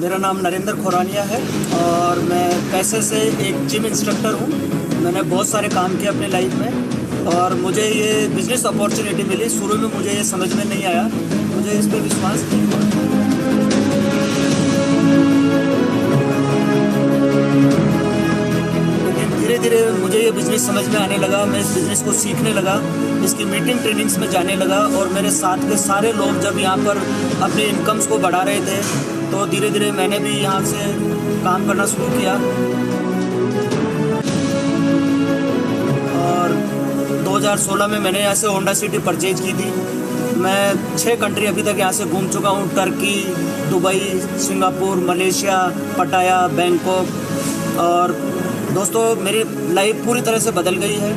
मेरा नाम नरेंद्र खुरानिया है और मैं पैसे से एक जिम इंस्ट्रक्टर हूँ। मैंने बहुत सारे काम किए अपनी लाइफ में और मुझे ये बिज़नेस अपॉर्चुनिटी मिली। शुरू में मुझे ये समझ में नहीं आया, मुझे इस पर विश्वास नहीं हुआ, लेकिन धीरे धीरे मुझे ये बिज़नेस समझ में आने लगा। मैं इस बिज़नेस को सीखने लगा, इसकी मीटिंग ट्रेनिंग्स में जाने लगा और मेरे साथ के सारे लोग जब यहाँ पर अपनी इनकम्स को बढ़ा रहे थे तो धीरे धीरे मैंने भी यहाँ से काम करना शुरू किया। और 2016 में मैंने यहाँ से होंडा सिटी परचेज की थी। मैं 6 कंट्री अभी तक यहाँ से घूम चुका हूँ: टर्की, दुबई, सिंगापुर, मलेशिया, पटाया, बैंकॉक। और दोस्तों, मेरी लाइफ पूरी तरह से बदल गई है।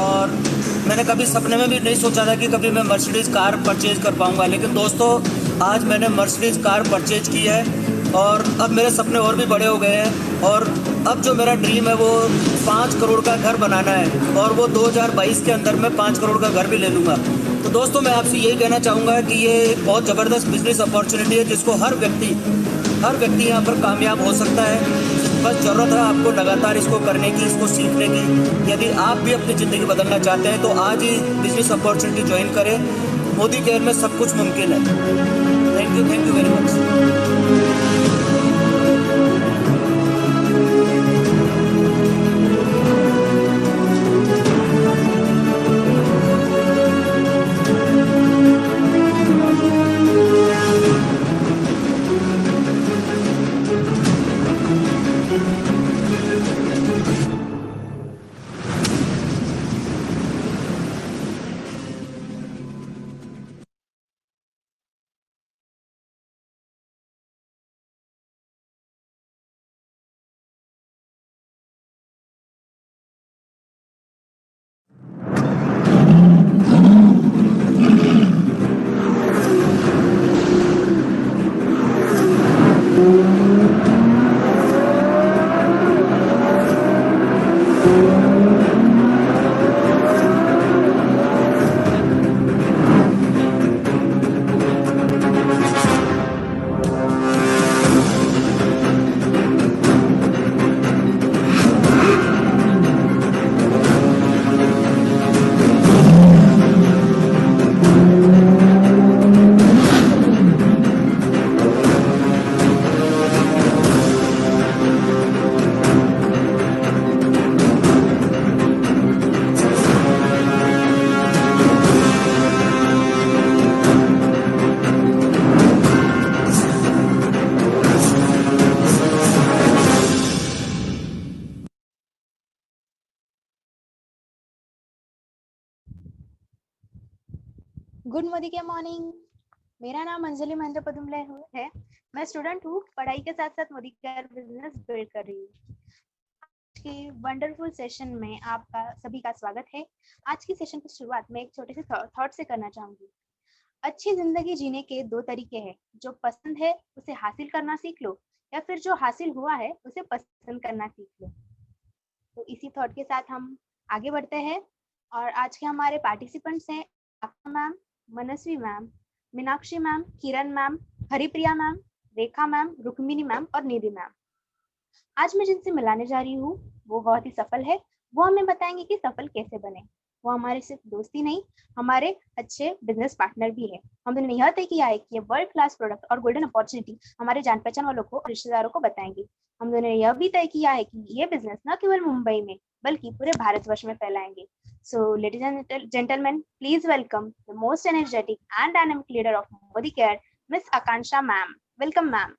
और मैंने कभी सपने में भी नहीं सोचा था कि कभी मैं मर्सिडीज़ कार परचेज कर पाऊँगा, लेकिन दोस्तों आज मैंने मर्सिडीज़ कार परचेज की है और अब मेरे सपने और भी बड़े हो गए हैं। और अब जो मेरा ड्रीम है वो 5 करोड़ का घर बनाना है और वो 2022 के अंदर मैं 5 करोड़ का घर भी ले लूँगा। तो दोस्तों, मैं आपसे यही कहना चाहूँगा कि ये एक बहुत ज़बरदस्त बिजनेस अपॉर्चुनिटी है जिसको हर व्यक्ति यहाँ पर कामयाब हो सकता है। बस ज़रूरत है आपको लगातार इसको करने की, इसको सीखने की। यदि आप भी अपनी ज़िंदगी बदलना चाहते हैं तो आज ही बिजनेस अपॉर्चुनिटी ज्वाइन करें। मोदी केयर में सब कुछ मुमकिन है। Thank you very much. Good Modi के मॉर्निंग। मेरा नाम अंजलि महेंद्र पदुमले है। मैं स्टूडेंट हूँ, पढ़ाई के साथ साथ मोदी केयर बिजनेस बिल्ड कर रही हूँ। आज की वंडरफुल सेशन में आपका सभी का स्वागत है। आज की सेशन की शुरुआत मैं एक छोटे से थॉट से करना चाहूंगी। अच्छी जिंदगी जीने के 2 तरीके हैं। जो पसंद है उसे हासिल करना सीख लो, या फिर जो हासिल हुआ है उसे पसंद करना सीख लो। तो इसी थॉट के साथ हम आगे बढ़ते हैं और आज के हमारे पार्टिसिपेंट्स हैं मैम, मनस्वी मैम, मीनाक्षी मैम, किरण मैम, हरिप्रिया मैम, रेखा मैम, रुक्मिनी मैम और निधि मैम। आज मैं जिनसे मिलाने जा रही हूँ वो बहुत ही सफल है। वो हमें बताएंगे कि सफल कैसे बने। वो हमारे सिर्फ दोस्ती नहीं, हमारे अच्छे बिजनेस पार्टनर भी है। हमने यह तय किया है कि ये वर्ल्ड क्लास प्रोडक्ट और गोल्डन अपॉर्चुनिटी हमारे जान पहचान वालों को, रिश्तेदारों को बताएंगे। हम दोनों ने यह भी तय किया है कि ये बिजनेस न केवल मुंबई में बल्कि पूरे भारतवर्ष में फैलाएंगे। So, ladies and gentlemen, please welcome the most energetic and dynamic leader of Modi Care, Miss Akansha ma'am. Welcome, ma'am.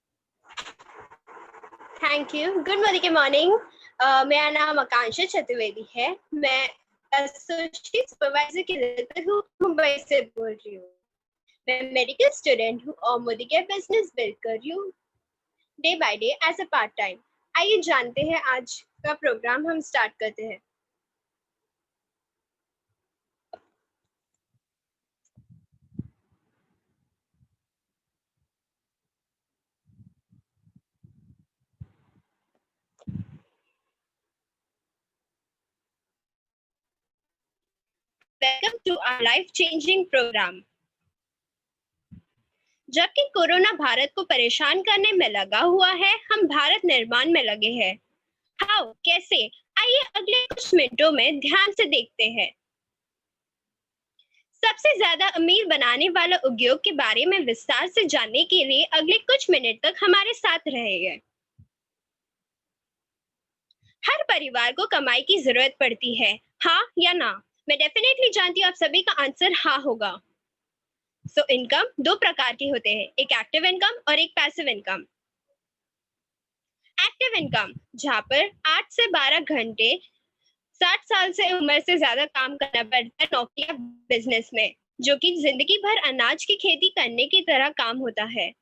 Thank you. Good morning के मॉर्निंग। मेरा नाम आकांक्षा चतुर्वेदी है। मैं एसोसिएट सुपरवाइजर के रहते हूँ, मुंबई से बोल रही हूँ। मैं मेडिकल स्टूडेंट हूँ और मोदी केयर बिजनेस बिल्ड कर रही हूँ day by day as a part time. आइए जानते हैं आज का प्रोग्राम हम स्टार्ट करते हैं। welcome to our life-changing program. जबकि कोरोना भारत को परेशान करने में लगा हुआ है, हम भारत निर्माण में लगे हैं। हाउ, कैसे? आइए अगले कुछ मिनटों में ध्यान से देखते हैं। सबसे ज्यादा अमीर बनाने वाला उद्योग के बारे में विस्तार से जानने के लिए अगले कुछ मिनट तक हमारे साथ रहेंगे। हर परिवार को कमाई की जरूरत पड़ती है, हाँ या ना? मैं डेफिनेटली जानती हूँ आप सभी का आंसर हाँ होगा। सो इनकम दो प्रकार के होते हैं, एक एक्टिव इनकम और एक पैसिव इनकम। एक्टिव इनकम जहाँ पर 8 से 12 घंटे 60 साल से उम्र से ज्यादा काम करना पड़ता है नौकरी या बिजनेस में, जो कि जिंदगी भर अनाज की खेती करने की तरह काम होता है।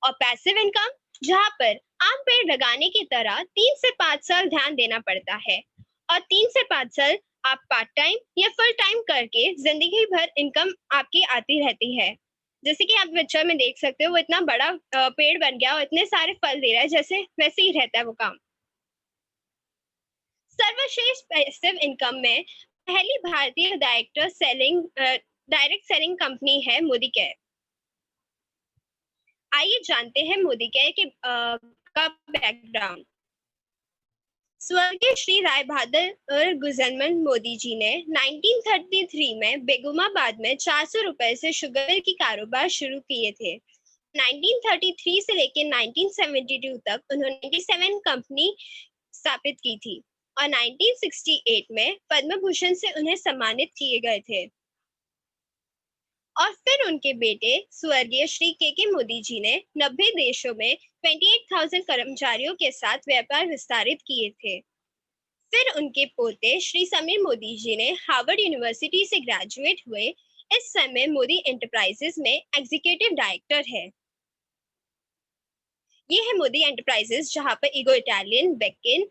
और पैसिव इनकम जहाँ पर आम पेड़ लगाने की तरह 3 से 5 साल ध्यान देना पड़ता है और 3 से 5 साल आप पार्ट टाइम या फुल टाइम करके जिंदगी भर इनकम आपकी आती रहती है। जैसे कि आप पिक्चर में देख सकते हो, वो इतना बड़ा पेड़ बन गया और इतने सारे फल दे रहा है, जैसे वैसे ही रहता है वो काम। सर्वश्रेष्ठ पैसिव इनकम में पहली भारतीय डायरेक्ट सेलिंग कंपनी है मोदी केयर। आइए जानते हैं मोदी केयर का बैकग्राउंड। स्वर्गीय श्री राय बहादुर गुजरमल मोदी जी ने 1933 में बेगुमाबाद में 400 रुपए से शुगर मिल की कारोबार शुरू किए थे। 1933 से लेकर 1972 तक उन्होंने 97 कंपनी स्थापित की थी और 1968 में पद्म भूषण से उन्हें सम्मानित किए गए थे। और फिर उनके बेटे स्वर्गीय श्री के मोदी जी ने 90 देशों में 28,000 कर्मचारियों के साथ व्यापार विस्तारित किए थे। फिर उनके पोते श्री समीर मोदी जी ने हार्वर्ड यूनिवर्सिटी से ग्रेजुएट हुए। इस समय मोदी एंटरप्राइजेस में एग्जीक्यूटिव डायरेक्टर है। ये है मोदी एंटरप्राइजेस, जहां पर ईगो इटालियन, बेकिन,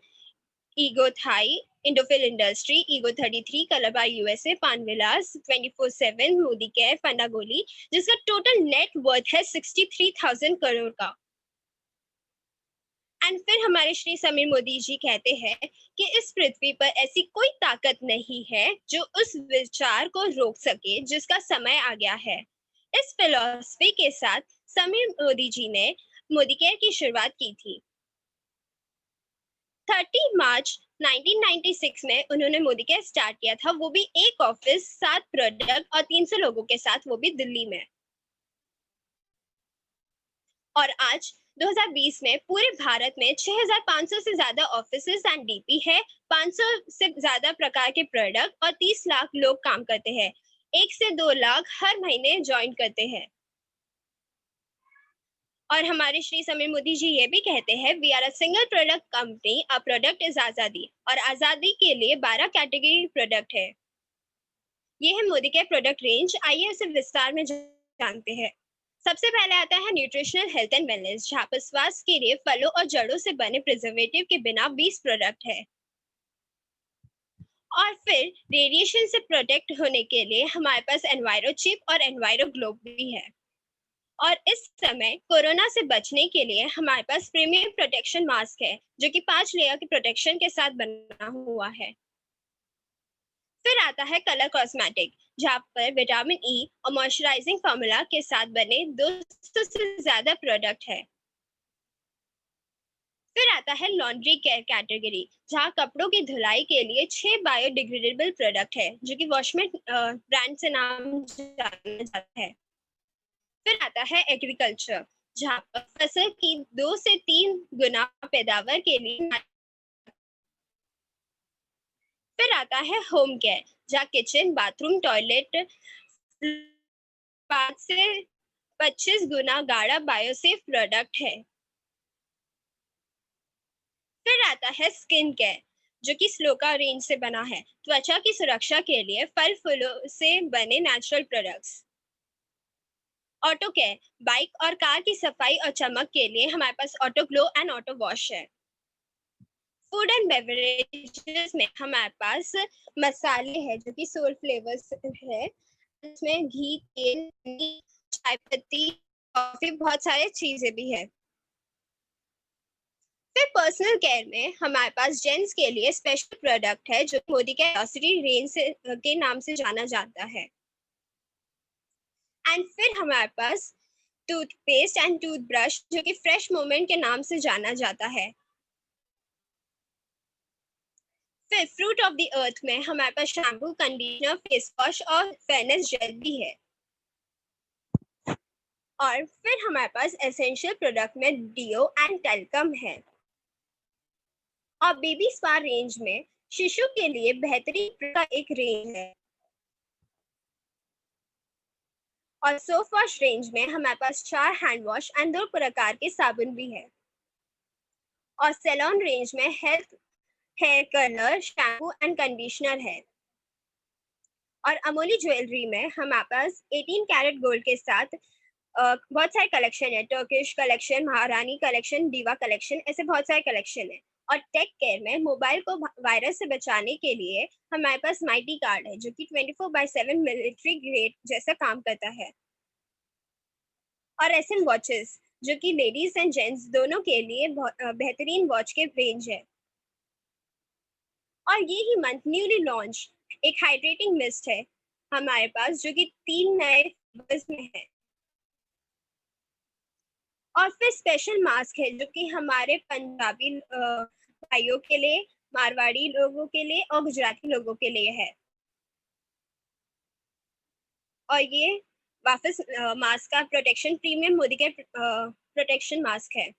Ego Thai, Indofil industry, Ego 33, Colorbar USA, Panvilas, 24/7, Modi care, Fundagoli, जिसका टोटल नेट वर्थ है 63,000 करोड़ का। एंड फिर हमारे श्री समीर मोदी जी कहते हैं कि इस पृथ्वी पर ऐसी कोई ताकत नहीं है जो उस विचार को रोक सके जिसका समय आ गया है। इस फिलॉसफी के साथ समीर मोदी जी ने मोदी केयर की शुरुआत की थी। 30 मार्च 1996 में उन्होंने मोदी केयर स्टार्ट किया था, वो भी एक ऑफिस, 7 प्रोडक्ट और 300 लोगों के साथ, वो भी दिल्ली में। और आज 2020 में पूरे भारत में 6,500 से ज्यादा ऑफिसेस एंड डीपी है, 500 से ज्यादा प्रकार के प्रोडक्ट और 30 लाख लोग काम करते हैं। 1 से 2 लाख हर महीने ज्वाइन करते हैं। और हमारे श्री समीर मोदी जी ये भी कहते हैं, we are a single product company, a product is आजादी। और आजादी के लिए 12 कैटेगरी प्रोडक्ट है। ये है मोदी के प्रोडक्ट रेंज। आइए इसे विस्तार में जानते हैं। सबसे पहले आता है न्यूट्रिशनल हेल्थ एंड वेलनेस, जहाँ पर स्वास्थ्य के लिए फलों और जड़ों से बने प्रिजर्वेटिव के बिना 20 प्रोडक्ट है। और फिर रेडिएशन से प्रोटेक्ट होने के लिए हमारे पास एनवायरो चिप और एनवायरो ग्लोब भी है। और इस समय कोरोना से बचने के लिए हमारे पास प्रीमियम प्रोटेक्शन मास्क है, जो कि 5 लेयर के प्रोटेक्शन के साथ बना हुआ है। फिर आता है कलर कॉस्मेटिक, जहाँ पर विटामिन ई और मॉइस्चराइजिंग फॉर्मूला के साथ बने 200 से ज्यादा प्रोडक्ट है। फिर आता है लॉन्ड्री केयर कैटेगरी, जहाँ कपड़ों की धुलाई के लिए 6 बायोडिग्रेडेबल प्रोडक्ट है, जो कि वॉशमेट ब्रांड से नाम जाना जाता है। फिर आता है एग्रीकल्चर, जहाँ पर फसल की 2 से 3 गुना पैदावार के लिए। फिर आता है होम केयर, जहाँ किचन, बाथरूम, टॉयलेट 5 से 25 गुना गाढ़ा बायोसेफ प्रोडक्ट है। फिर आता है स्किन केयर, जो कि स्लोका रेंज से बना है, त्वचा की सुरक्षा के लिए फल फूलों से बने natural products. Auto care, bike और कार की सफाई और चमक के लिए हमारे पास auto glow and auto wash है। फूड एंड बेवरेजेस में हमारे पास मसाले हैं, जो कि सोल फ्लेवर्स है, इसमें घी, तेल, चाय पत्ती, कॉफी, बहुत सारे चीजें भी है। फिर पर्सनल केयर में हमारे पास जेंट्स के लिए स्पेशल प्रोडक्ट है जो मोदी के ग्लॉसरी रेंज से के नाम से जाना जाता है। एंड फिर हमारे पास टूथपेस्ट एंड टूथब्रश जो कि फ्रेश मोमेंट के नाम से जाना जाता है। फिर फ्रूट ऑफ द अर्थ में हमारे पास शैम्पू, कंडीशनर, फेस वॉश और फेयरनेस जेल भी है। और फिर हमारे पास एसेंशियल प्रोडक्ट में डियो एंड टेल्कम है। और बेबी स्पा रेंज में शिशु के लिए बेहतरीन का एक रेंज है। और सोप वॉश रेंज में हमारे पास 4 हैंड वॉश एंड 2 प्रकार के साबुन भी है। और सैलून रेंज में hair curler, shampoo and conditioner है। और अमोली ज्वेलरी में हमारे पास 18 कैरेट गोल्ड के साथ बहुत सारे कलेक्शन है। टर्किश कलेक्शन, महारानी कलेक्शन, दीवा कलेक्शन, ऐसे बहुत सारे कलेक्शन है। और टेक केयर में मोबाइल को वायरस से बचाने के लिए हमारे पास माइटी कार्ड है जो कि 24/7 मिलिट्री ग्रेड जैसा काम करता है। और एसएम वॉचेस जो कि लेडीज एंड जेंट्स दोनों के लिए बेहतरीन वॉच के रेंज है। और ये ही मंथ न्यूली लॉन्च एक हाइड्रेटिंग मिस्ट है हमारे पास जो कि 3 नए फ्लेवर्स में है। और फिर स्पेशल मास्क है जो कि हमारे पंजाबी भाइयों के लिए, मारवाड़ी लोगों के लिए और गुजराती लोगों के लिए है। और ये वापस मास्क का प्रोटेक्शन प्रीमियम मोदी के प्रोटेक्शन मास्क है।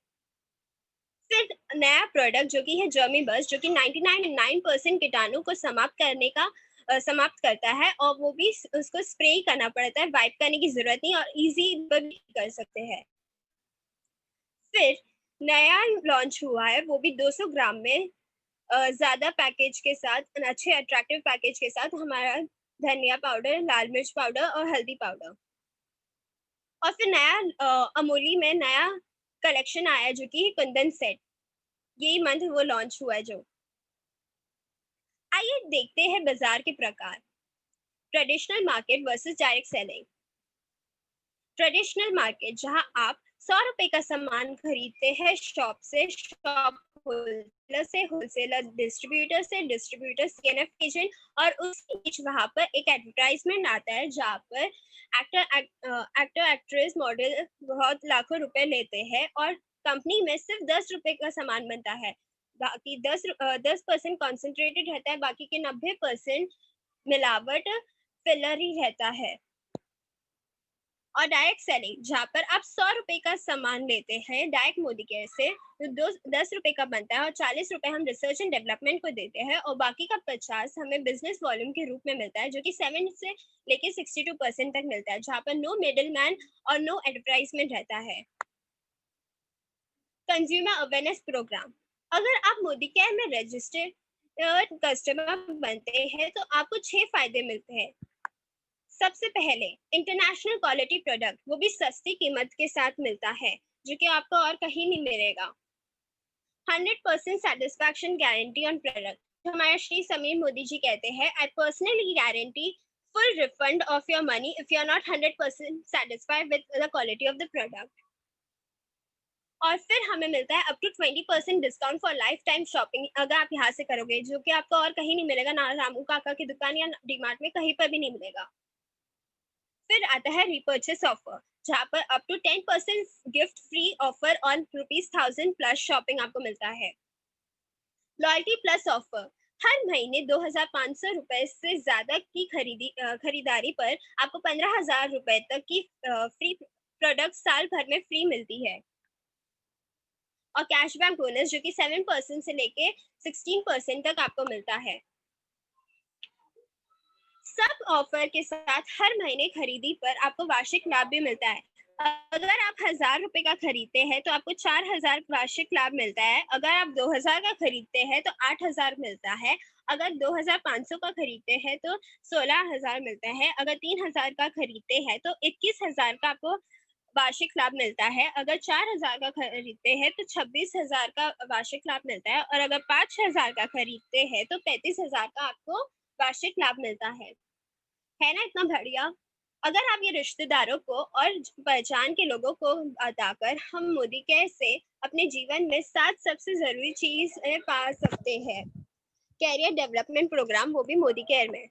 फिर नया प्रोडक्ट जो कि है जर्मी बस जो कि 99.9% कीटाणु को समाप्त करता है। और वो भी उसको स्प्रे ही करना पड़ता है, वाइप करने की जरूरत नहीं और इजी भी कर सकते हैं। फिर नया लॉन्च हुआ है वो भी 200 ग्राम में ज्यादा पैकेज के साथ, अच्छे अट्रैक्टिव पैकेज के साथ, हमारा धनिया पाउडर, लाल मिर्च पाउडर और हल्दी पाउडर। और फिर नया अमूली में नया कलेक्शन आया जो कि कुंदन सेट, यही मंथ वो लॉन्च हुआ है। जो आइए देखते हैं बाजार के प्रकार। Traditional market versus direct selling. Traditional market जहां आप 100 रुपए का सामान खरीदते हैं शॉप से, शॉप होलसेलर, डिस्ट्रीब्यूटर से, डिस्ट्रीब्यूटर सीएनएफ एजेंट, और उसके बीच वहां पर एक एडवर्टाइजमेंट आता है जहाँ पर एक्टर एक्ट्रेस मॉडल बहुत लाखों रुपए लेते हैं और कंपनी में सिर्फ 10 रुपए का सामान बनता है। बाकी 10% कॉन्सेंट्रेटेड रहता है, बाकी के 90% मिलावट फिलर ही रहता है। और डायरेक्ट सेलिंग जहाँ पर आप 100 रुपए का सामान लेते हैं डायरेक्ट मोदी केयर से, तो 10 रुपए का बनता है और 40 रुपए हम रिसर्च एंड डेवलपमेंट को देते हैं और बाकी का 50 हमें बिजनेस वॉल्यूम के रूप में मिलता है जो कि 7 से लेके 62% तक मिलता है, जहाँ पर नो मिडिल मैन और नो एडवर्टाइजमेंट रहता है। Consumer awareness program. अगर आप मोदी केयर में रजिस्टर्ड कस्टमर बनते हैं तो आपको 6 फायदे मिलते हैं। सबसे पहले इंटरनेशनल क्वालिटी प्रोडक्ट, वो भी सस्ती कीमत के साथ मिलता है जो कि आपको और कहीं नहीं मिलेगा। 100% सेटिस्फैक्शन गारंटी ऑन प्रोडक्ट। हमारे श्री समीर मोदी जी कहते हैं, I personally guarantee full refund of your money if you are not 100% satisfied with the quality of the product. और फिर हमें मिलता है up to 20% discount for life time shopping अगर आप यहाँ से करोगे, जो कि आपको और कहीं नहीं मिलेगा, ना रामू काका की दुकान या डीमार्ट में कहीं पर भी नहीं मिलेगा। फिर आता है रिपर्चेस ऑफर जहाँ पर up to 10% gift free offer on ₹1000 plus shopping आपको मिलता है। लॉयल्टी प्लस ऑफर, हर महीने 2500 रुपए से ज्यादा की खरीदारी पर आपको 15,000 रुपए तक की फ्री प्रोडक्ट साल भर में फ्री मिलती है। और कैशबैक बोनस जो कि 7% से लेके 16% तक आपको मिलता है। सब ऑफर के साथ हर महीने खरीदी पर आपको वार्षिक लाभ भी मिलता है। अगर आप 1000 रुपए का खरीदते हैं तो आपको 4000 वार्षिक लाभ मिलता है। अगर आप 2000 का खरीदते हैं तो 8000 मिलता है। अगर 2500 का खरीदते हैं तो 16000 मिलता है। अगर 3000 का खरीदते हैं तो 21000 का आपको वार्षिक लाभ मिलता है। अगर 4000 का खरीदते हैं तो 26000 का वार्षिक लाभ मिलता है। और अगर 5000 का खरीदते हैं तो 35000 का आपको वार्षिक लाभ मिलता है ना? इतना बढ़िया। अगर आप ये रिश्तेदारों को और पहचान के लोगों को बताकर हम मोदी केयर से अपने जीवन में 7 सबसे जरूरी चीज पा सकते हैं। कैरियर डेवलपमेंट प्रोग्राम, वो भी मोदी केयर में।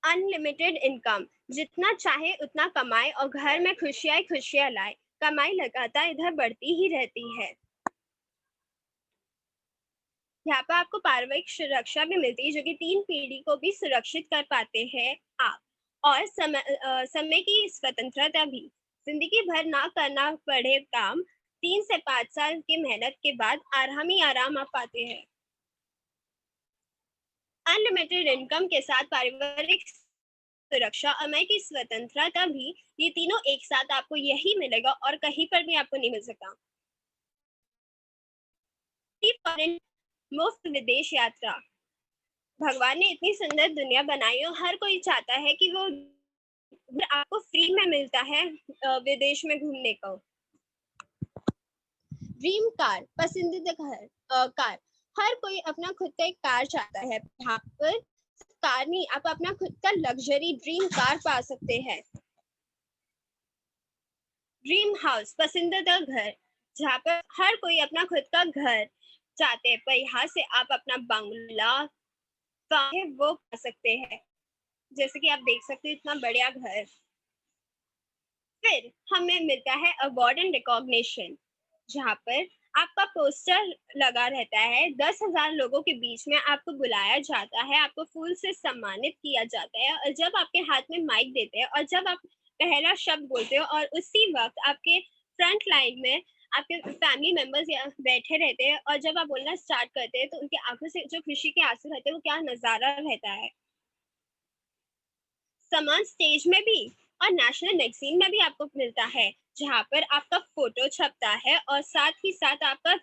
अनलिमिटेड इनकम, जितना चाहे उतना कमाए और घर में खुशियां खुशियां लाए। कमाई लगातार इधर बढ़ती ही रहती है। यहाँ पर आपको पारिवारिक सुरक्षा भी मिलती है, जो कि 3 पीढ़ी को भी सुरक्षित कर पाते हैं आप। और समय की स्वतंत्रता भी, जिंदगी भर ना करना पड़े काम, 3 से 5 साल की मेहनत के बाद आराम ही आराम आप पाते हैं। अनलिमिटेड इनकम के साथ पारिवारिक सुरक्षा, समय की स्वतंत्रता भी, ये तीनों एक साथ आपको यही मिलेगा और कहीं पर भी आपको नहीं मिल सकता। मुफ्त विदेश यात्रा, भगवान ने इतनी सुंदर दुनिया बनाई और हर कोई चाहता है कि वो आपको फ्री में मिलता है विदेश में घूमने को। ड्रीम कार, पसंदीदा कार, हर कोई अपना खुद का एक कार चाहता है। यहाँ पर कार नहीं, आप अपना खुद का लग्जरी ड्रीम कार पा सकते हैं। ड्रीम हाउस, पसंदीदा घर, जहाँ पर हर कोई अपना खुद का घर चाहते हैं, पर यहाँ से आप अपना बंगला वो पा सकते हैं। जैसे कि आप देख सकते हैं, इतना बढ़िया घर। फिर हमें मिलता है अवार्ड एंड रिकॉग्निशन, जहाँ पर आपका पोस्टर लगा रहता है। 10,000 लोगों के बीच में आपको बुलाया जाता है, आपको फूल से सम्मानित किया जाता है, और जब आपके हाथ में माइक देते हैं और जब आप पहला शब्द बोलते हो और उसी वक्त आपके फ्रंट लाइन में आपके फैमिली मेंबर्स बैठे रहते हैं और जब आप बोलना स्टार्ट करते हैं तो उनकी आंखों से जो खुशी के आंसू रहते हैं, वो क्या नजारा रहता है। सम्मान स्टेज में भी और नेशनल मैगजीन में भी आपको मिलता है, जहाँ पर आपका फोटो छपता है और साथ ही साथ आपका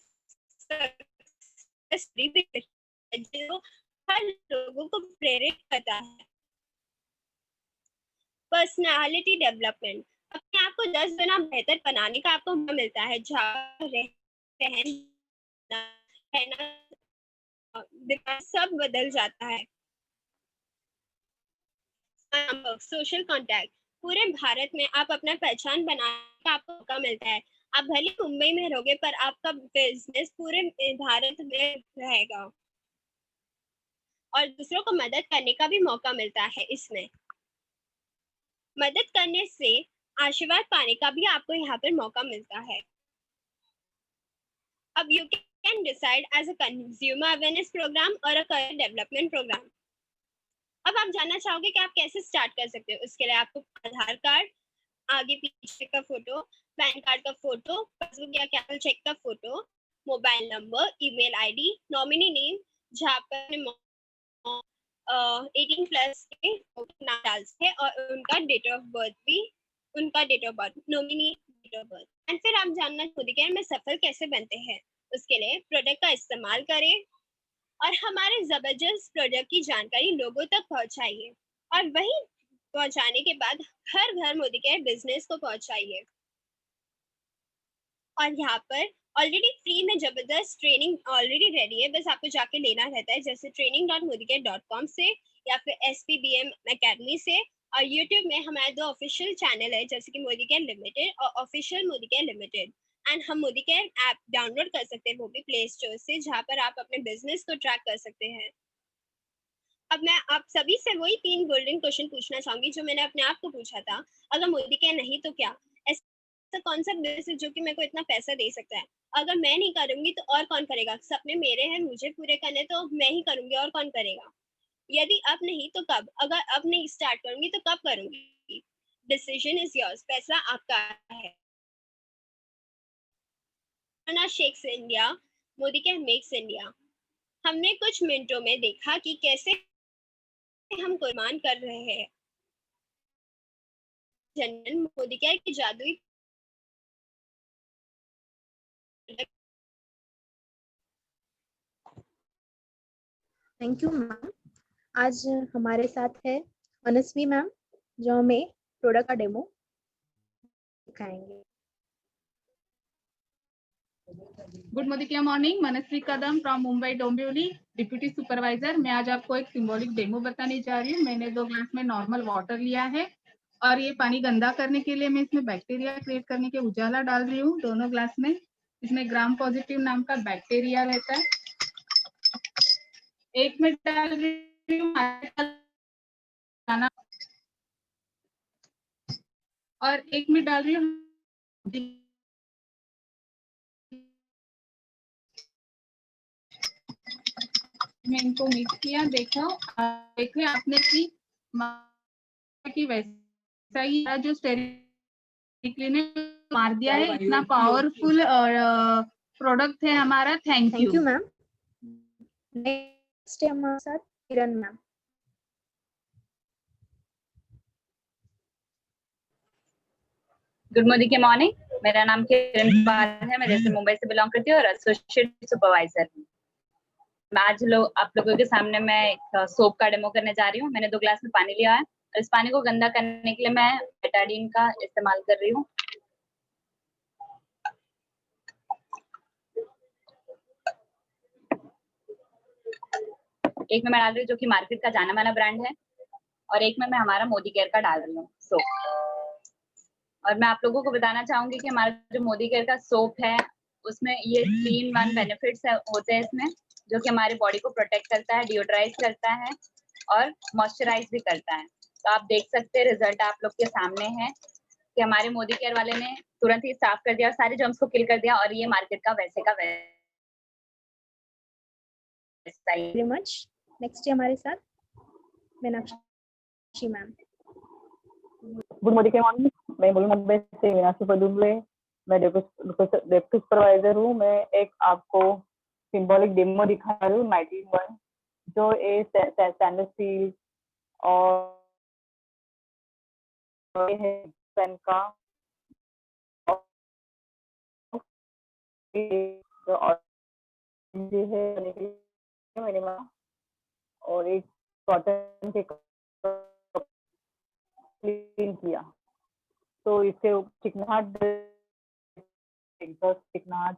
जो हर लोगों को प्रेरित करता है। पर्सनालिटी डेवलपमेंट, अपने आप को 10 गुना बेहतर बनाने का आपको मौका मिलता है, जहाँ सब बदल जाता है। सोशल कॉन्टैक्ट, पूरे भारत में आप अपना पहचान बनाने का आपको मौका मिलता है। आप भले मुंबई में रहोगे पर आपका बिजनेस पूरे भारत में रहेगा और दूसरों को मदद करने का भी मौका मिलता है। इसमें मदद करने से आशीर्वाद पाने का भी आपको यहाँ पर मौका मिलता है। अब you can decide as a consumer awareness program और अ करियर डेवलपमेंट प्रोग्राम। अब आप जानना चाहोगे कि आप कैसे स्टार्ट कर सकते हो। उसके लिए आपको आधार कार्ड, आगे पीछे का फोटो, पैन कार्ड का फोटो, पासबुक या कैपिटल चेक का photo, mobile number, email ID, nominee name, जहाँ पर 18 प्लस के नाम डालते हैं और उनका डेट ऑफ बर्थ भी, उनका date of birth, nominee date of birth. And फिर आप जानना मोदी केयर में सफल कैसे बनते हैं। उसके लिए प्रोडक्ट का इस्तेमाल करें और हमारे जबरदस्त प्रोडक्ट की जानकारी लोगों तक पहुंचाइए और वही पहुंचाने के बाद हर घर मोदी केयर बिजनेस को पहुंचाइए। और यहाँ पर ऑलरेडी फ्री में जबरदस्त ट्रेनिंग ऑलरेडी रेडी है, बस आपको जाके लेना रहता है, जैसे training.modicare.com से या फिर SPBM Academy से। और YouTube में हमारे 2 ऑफिशियल चैनल है, जैसे कि मोदी केयर लिमिटेड और official Modi care limited. And हम मोदी केयर ऐप डाउनलोड कर सकते हैं, वो भी प्ले स्टोर से, जहाँ पर आप अपने बिजनेस को ट्रैक कर सकते हैं। अब मैं आप सभी से वही 3 गोल्डन क्वेश्चन पूछना चाहूंगी जो मैंने अपने आप को पूछा था। अगर मोदी केयर नहीं तो क्या? ऐसा कौन सा बिजनेस है जो कि मेरे को इतना पैसा दे सकता है? अगर मैं नहीं करूंगी तो और कौन करेगा? सपने मेरे हैं, मुझे पूरे करने, तो मैं ही करूंगी, और कौन करेगा? यदि अब नहीं तो कब? अगर अब नहीं स्टार्ट करूंगी तो कब करूंगी? डिसीजन इज योर्स, फैसला आपका है। Shakes India, Modi care makes India. हमने कुछ मिनटों में देखा कि कैसे हम कुर्बान कर रहे हैं जनरल मोदी केयर की जादुई। Thank you ma'am. आज हमारे साथ है मनस्वी मैम, जो हमें प्रोडक्ट का डेमो दिखाएंगे। Good morning, Manasvi Kadam from Mumbai Dombivli, deputy supervisor. मैं आज आपको एक सिंबॉलिक डेमो बताने जा रही हूँ। मैंने 2 ग्लास में नॉर्मल वाटर लिया है और ये पानी गंदा करने के लिए मैं इसमें बैक्टीरिया क्रिएट करने के उजाला डाल रही हूँ दोनों ग्लास में। इसमें ग्राम पॉजिटिव नाम का बैक्टीरिया रहता है। एक में डाल रही हूँ और एक में डाल रही हूँ। मैं इनको मिक्स किया, देखे आपने कि वैसा ही जो स्टेरिक मार दिया है। इतना पावरफुल प्रोडक्ट है हमारा। Thank you ma'am. नेक्स्ट हमारे साथ किरण मैम। गुड मॉर्निंग, मेरा नाम किरण पाल है। मैं जैसे मुंबई से बिलोंग करती हूँ और एसोसिएट सुपरवाइजर हूँ। मैं आज आप लोगों के सामने मैं एक सोप का डेमो करने जा रही हूँ। मैंने 2 ग्लास में पानी लिया है और इस पानी को गंदा करने के लिए मैं बेटाडीन का इस्तेमाल कर रही हूँ। एक में मैं डाल रही हूँ जो कि मार्केट का जाना माना ब्रांड है और एक में मैं हमारा मोदी केयर का डाल रही हूँ सोप। और मैं आप लोगों को बताना चाहूंगी कि हमारा जो मोदी केयर का सोप है उसमें ये 3-in-1 बेनिफिट्स होते हैं इसमें, जो कि हमारी बॉडी को प्रोटेक्ट करता है, डिओड्राइज करता है और मॉइस्चराइज भी करता है। तो आप देख सकते हैं रिजल्ट आप लोग के सामने है कि हमारे मोदी केयर वाले ने तुरंत ही साफ कर दिया और सारे जर्म्स को किल कर दिया और ये मार्केट का वैसे का वैसा ही। Very much. नेक्स्ट हमारे साथ मीनाक्षी मैम। गुड मॉर्निंग, मैं मुंबई से मीनाक्षी पदुम्बले। मैं डेप्यूटी सुपरवाइजर हूँ। मैं एक आपको सिंबॉलिक डेमो दिखा रही हूँ 19-1, जो स्टेनलेस स्टील और है पेन का जो है मैंने और एक कॉटन के क्लीन किया तो इससे चिकनाहट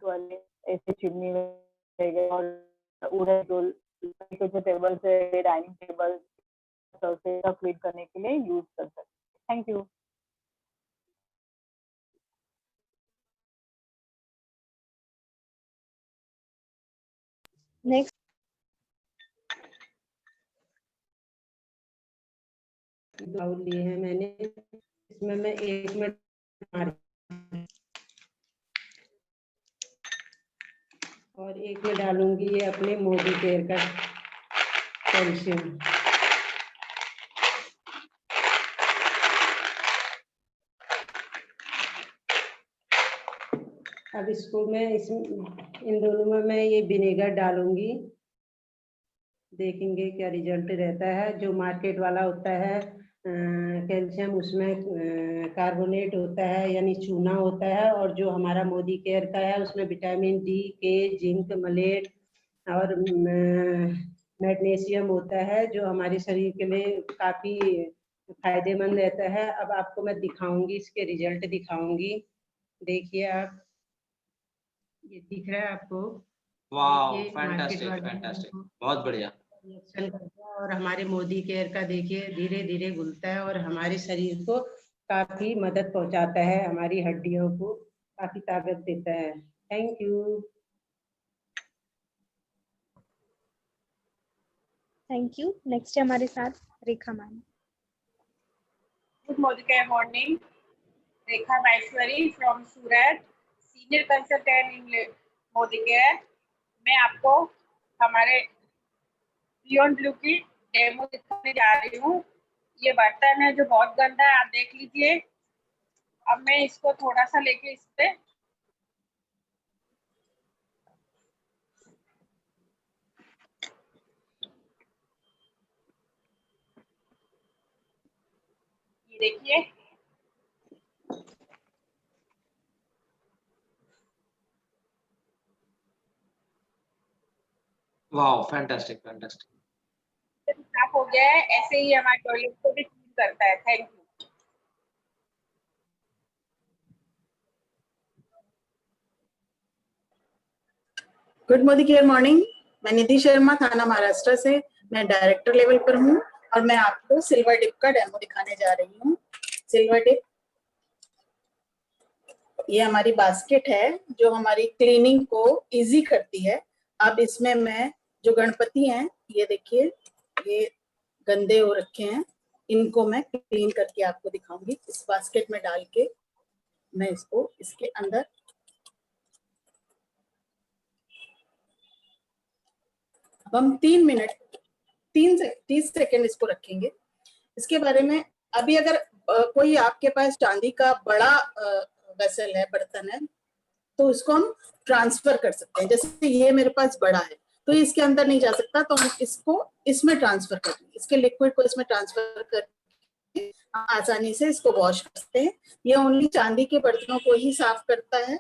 वाले ऐसे चिमनी में और उधर जो टेबल है डाइनिंग टेबल क्लीन करने के लिए यूज कर सकते हैं। Thank you. नेक्स्ट बाउल लिए हैं मैंने, इसमें मैं एक में और एक में डालूंगी ये अपने मोदी केयर का कैल्शियम। अब इसको मैं इन दोनों में मैं ये विनेगर डालूंगी, देखेंगे क्या रिजल्ट रहता है। जो मार्केट वाला होता है कैल्शियम, उसमें कार्बोनेट होता है यानी चूना होता है, और जो हमारा मोदी केयर का है उसमें विटामिन डी, के, जिंक, मलेट और मैग्नीशियम होता है, जो हमारे शरीर के लिए काफी फायदेमंद रहता है। अब आपको मैं दिखाऊंगी, इसके रिजल्ट दिखाऊंगी। देखिए आप, ये दिख रहा है आपको? वाह, फैंटास्टिक, बहुत बढ़िया। रिएक्शन करता है और हमारे मोदी केयर का देखिए धीरे धीरे घुलता है और हमारे शरीर को काफी मदद पहुंचाता है, हमारी हड्डियों को काफी ताकत देता है। Thank you. Thank you. Next हमारे साथ Rekha ma'am. Good morning, Rekha Maheshwari from Surat, senior consultant in Modi care. मैं आपको हमारे बियॉन्ड ब्लू की डेमो दिखाने जा रही हूँ। ये बर्तन है जो बहुत गंदा है, आप देख लीजिए। अब मैं इसको थोड़ा सा लेके इस पे ये देखिए, वाह, फैंटास्टिक। साफ हो गया है। ऐसे ही हमारे टॉयलेट को भी क्लीन करता है। Thank you. Good Modi care morning. मैं निधि शर्मा, थाना महाराष्ट्र से। मैं डायरेक्टर लेवल पर हूँ और मैं आपको सिल्वर डिप का डेमो दिखाने जा रही हूँ। सिल्वर डिप, ये हमारी बास्केट है जो हमारी क्लीनिंग को इजी करती है। अब इसमें मैं जो गणपति हैं, ये देखिए, ये गंदे हो रखे हैं, इनको मैं क्लीन करके आपको दिखाऊंगी। इस बास्केट में डाल के मैं इसको इसके अंदर अब हम 30 सेकेंड इसको रखेंगे। इसके बारे में अभी अगर कोई आपके पास चांदी का बड़ा वेसल है, बर्तन है, तो उसको हम ट्रांसफर कर सकते हैं। जैसे ये मेरे पास बड़ा है तो ये इसके अंदर नहीं जा सकता, तो हम इसको इसमें ट्रांसफर कर देंगे। इसके लिक्विड को इसमें ट्रांसफर करके आसानी से इसको वॉश कर सकते हैं। ये ओनली चांदी के बर्तनों को ही साफ करता है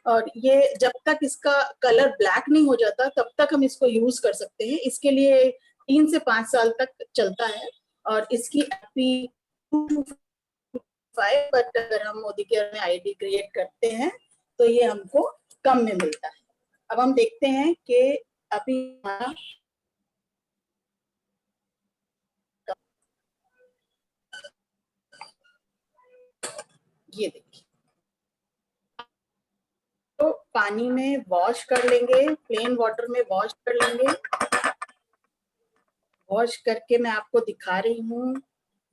और ये जब तक इसका कलर ब्लैक नहीं हो जाता तब तक हम इसको यूज कर सकते हैं। इसके लिए 3 से 5 साल तक चलता है और इसकी एपी 2 to 5, बट अगर हम मोदी केयर में आईडी क्रिएट करते हैं तो ये हमको कम में मिलता है। अब हम देखते हैं कि अभी हमारा ये देखिए, तो पानी में वॉश कर लेंगे, प्लेन वाटर में वॉश कर लेंगे। वॉश करके मैं आपको दिखा रही हूँ,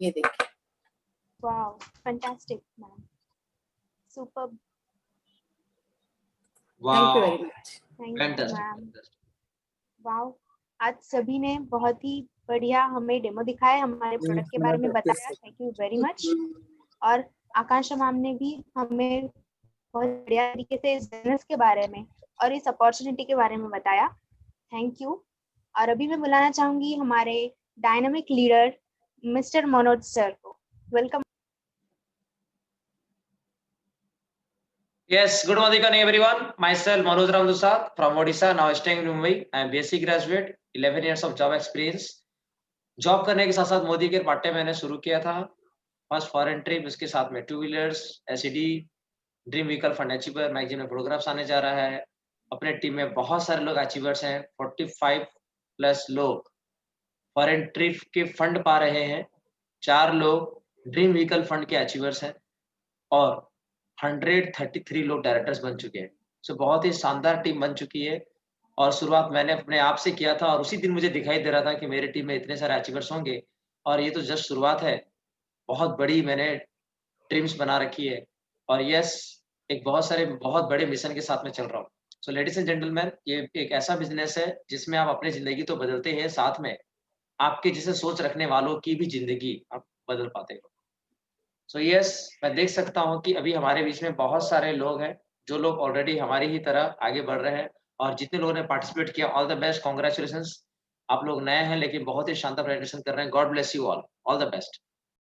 ये देखिए। Wow, fantastic ma'am, super, thank you very much. Thank you ma'am. Wow, आज सभी ने बहुत ही बढ़िया हमें डेमो दिखाया, हमारे प्रोडक्ट के बारे में बताया। Thank you very much. और आकांक्षा मैम ने भी हमें बहुत बढ़िया तरीके से इस बिजनेस के बारे में और इस अपॉर्चुनिटी के बारे में बताया। Thank you. और अभी मैं बुलाना चाहूंगी हमारे dynamic leader mister Manoj sir को। Welcome. Yes, good morning everyone. Myself Manoj Ram Dusad from Odisha, now staying in Mumbai. I am BSc graduate, 11 years of job experience. Job करने के साथ साथ मोदी केयर पार्ट टाइम मैंने शुरू किया था। First foreign trip, इसके साथ में 2 wheelers, SED, dream vehicle fund achiever magazine में प्रोग्राम्स आने जा रहा है। अपने टीम में बहुत सारे लोग अचीवर्स हैं, 45 प्लस लोग फॉरेन ट्रिप के फंड पा रहे हैं, 4 लोग ड्रीम व्हीकल फंड के अचीवर्स हैं और 133 लोग डायरेक्टर्स बन चुके हैं। सो बहुत ही शानदार टीम बन चुकी है और शुरुआत मैंने अपने आप से किया था और उसी दिन मुझे दिखाई दे रहा था कि मेरी टीम में इतने सारे अचीवर्स होंगे और ये तो जस्ट शुरुआत है। बहुत बड़ी मैंने ड्रीम्स बना रखी है और यस, एक बहुत बड़े मिशन के साथ में चल रहा हूँ। सो लेडीज एंड जेंटलमैन, ये एक ऐसा बिजनेस है जिसमें आप अपनी जिंदगी तो बदलते हैं, साथ में आपके जैसे सोच रखने वालों की भी जिंदगी आप बदल पाते हो। सो यस, मैं देख सकता हूँ कि अभी हमारे बीच में बहुत सारे लोग हैं जो लोग ऑलरेडी हमारी ही तरह आगे बढ़ रहे हैं और जितने लोगों ने पार्टिसिपेट किया, ऑल द बेस्ट, कॉन्ग्रेचुलेशंस। आप लोग नए हैं लेकिन बहुत ही शानदार प्रेजेंटेशन कर रहे हैं। God bless you all the best.